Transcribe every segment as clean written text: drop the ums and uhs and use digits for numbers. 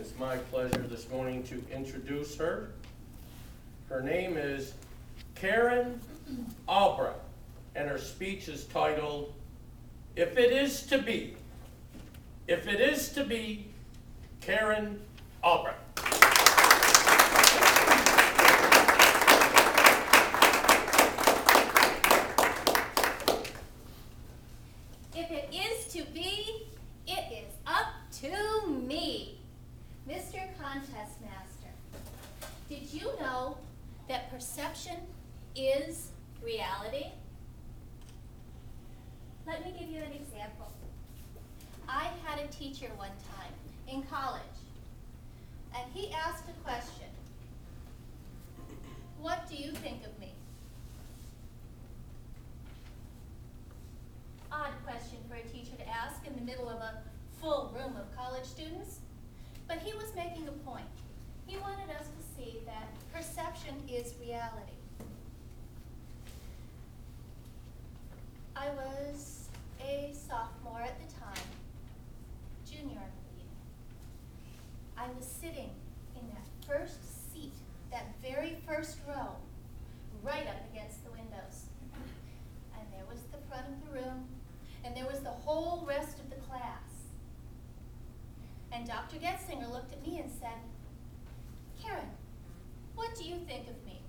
it's my pleasure this morning to introduce her. Her name is Karen Albrecht, and her speech is titled, If It Is to Be. If it is to be, Karen Albrecht. If it is to be, it is up to me. Mr. Contest Master, did you know that perception is reality? Let me give you an example. I had a teacher one time in college, and he asked a question. What do you think of me? Odd question for a teacher to ask in the middle of a full room of college students, but he was making a point. He wanted us to see that perception is reality. I was a sophomore at the time, junior, I believe. I was sitting in that first seat, that very first row, right up against the windows. And there was the front of the room, and there was the whole rest of the class. And Dr. Getzinger looked at me and said, Karen, what do you think of me?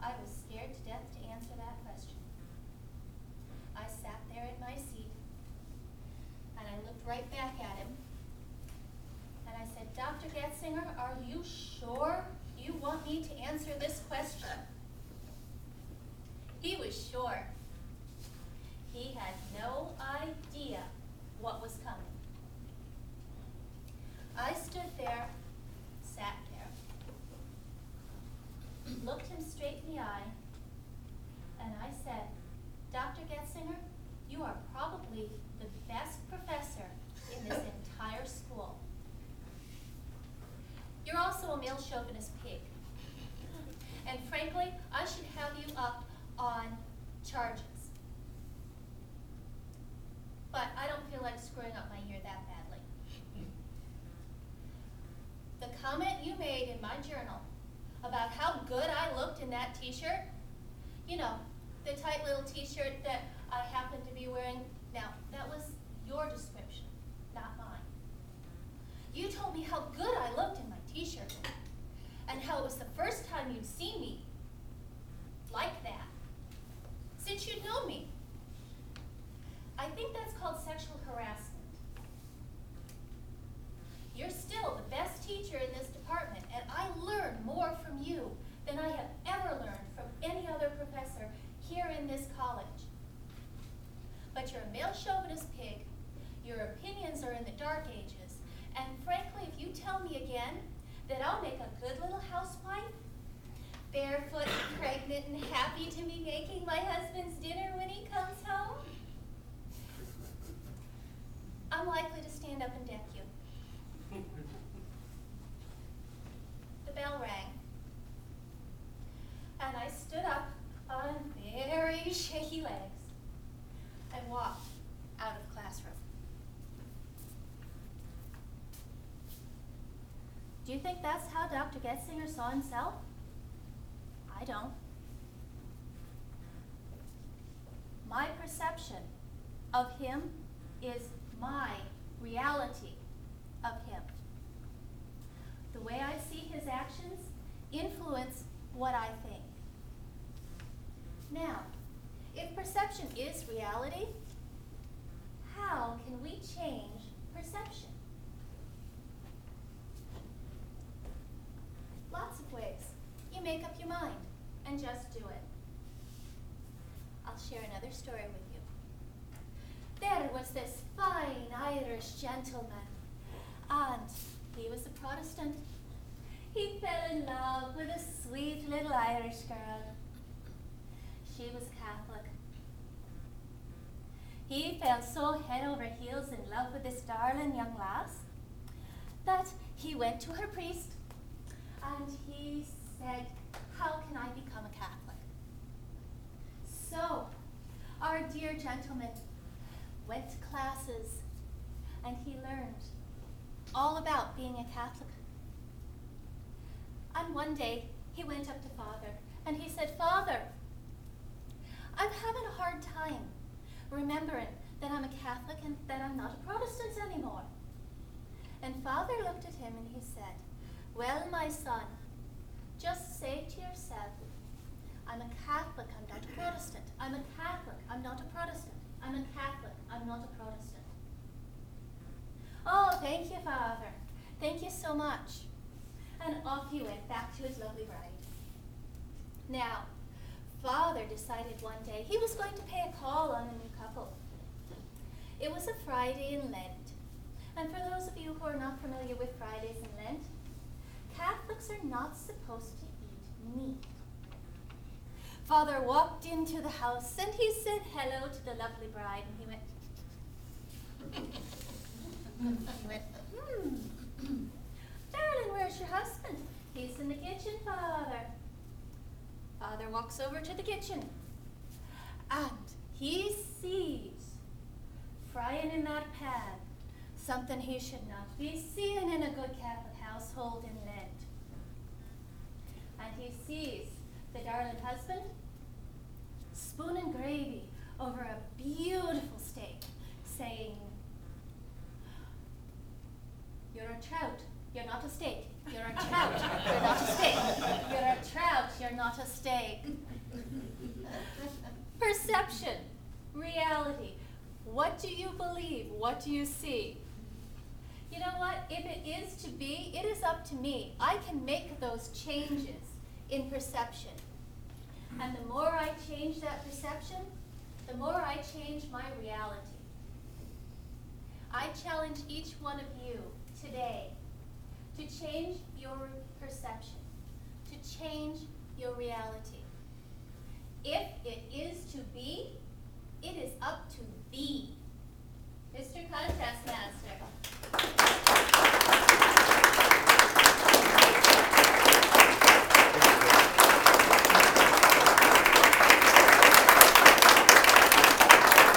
I was scared to death to answer that question. I sat there at my seat, and I looked right back at him, and I said, Dr. Getzinger, are you sure you want me to answer this question? He was sure. He had no idea what was coming. I stood there, sat there, looked him straight in the eye, and I said, Dr. Getzinger, you are probably the best professor in this entire school. You're also a male chauvinist pig. And frankly, I should have you up on charges. But I don't feel like screwing up my year that badly. The comment you made in my journal about how good I looked in that t-shirt, you know, the tight little t-shirt that I happened to be wearing, now, that was your description, not mine. You told me how good I looked in my t-shirt, and how it was the first time you'd seen me like that, since you'd known me. I think that's called sexual harassment. You're still the best teacher in this department, and I learned more from you than I have ever learned from any other professor here in this college. But you're a male chauvinist pig, your opinions are in the dark ages, and frankly, if you tell me again that I'll make a good little housewife, barefoot, pregnant, and happy to be making my husband's dinner when he comes home, I'm likely to stand up and deck you. The bell rang, and I stood up on very shaky legs and walked out of the classroom. Do you think that's how Dr. Getzinger saw himself? I don't. My perception of him is my reality of him. The way I see his actions influence what I think. Now, if perception is reality, how can we change perception? Lots of ways. You make up your mind and just do it. I'll share another story with you. There was this fine Irish gentleman, and he was a Protestant. He fell in love with a sweet little Irish girl. She was Catholic. He fell so head over heels in love with this darling young lass that he went to her priest and he said, how can I become a Catholic? So, our dear gentleman went to classes and he learned all about being a Catholic. And one day, he went up to Father, and he said, "Father, I'm having a hard time remembering that I'm a Catholic and that I'm not a Protestant anymore." And Father looked at him and he said, "Well, my son, just say to yourself, I'm a Catholic, I'm not a Protestant. I'm a Catholic, I'm not a Protestant. I'm a Catholic, I'm not a Protestant." "Oh, thank you, Father. Thank you so much." And off he went back to his lovely bride. Now, Father decided one day he was going to pay a call on the new couple. It was a Friday in Lent. And for those of you who are not familiar with Fridays in Lent, Catholics are not supposed to eat meat. Father walked into the house and he said hello to the lovely bride, and he went, "Darling, where's your husband?" "He's in the kitchen, Father." Father walks over to the kitchen and he sees frying in that pan something he should not be seeing in a good Catholic household in Lent. And he sees the darling husband spooning gravy over a beautiful steak, saying, "You're a trout, you're not a steak. You're a trout, you're not a steak. You're a trout, you're not a steak." Perception, reality. What do you believe? What do you see? You know what? If it is to be, it is up to me. I can make those changes in perception. And the more I change that perception, the more I change my reality. I challenge each one of you today to change your perception, to change your reality. If it is to be, it is up to thee.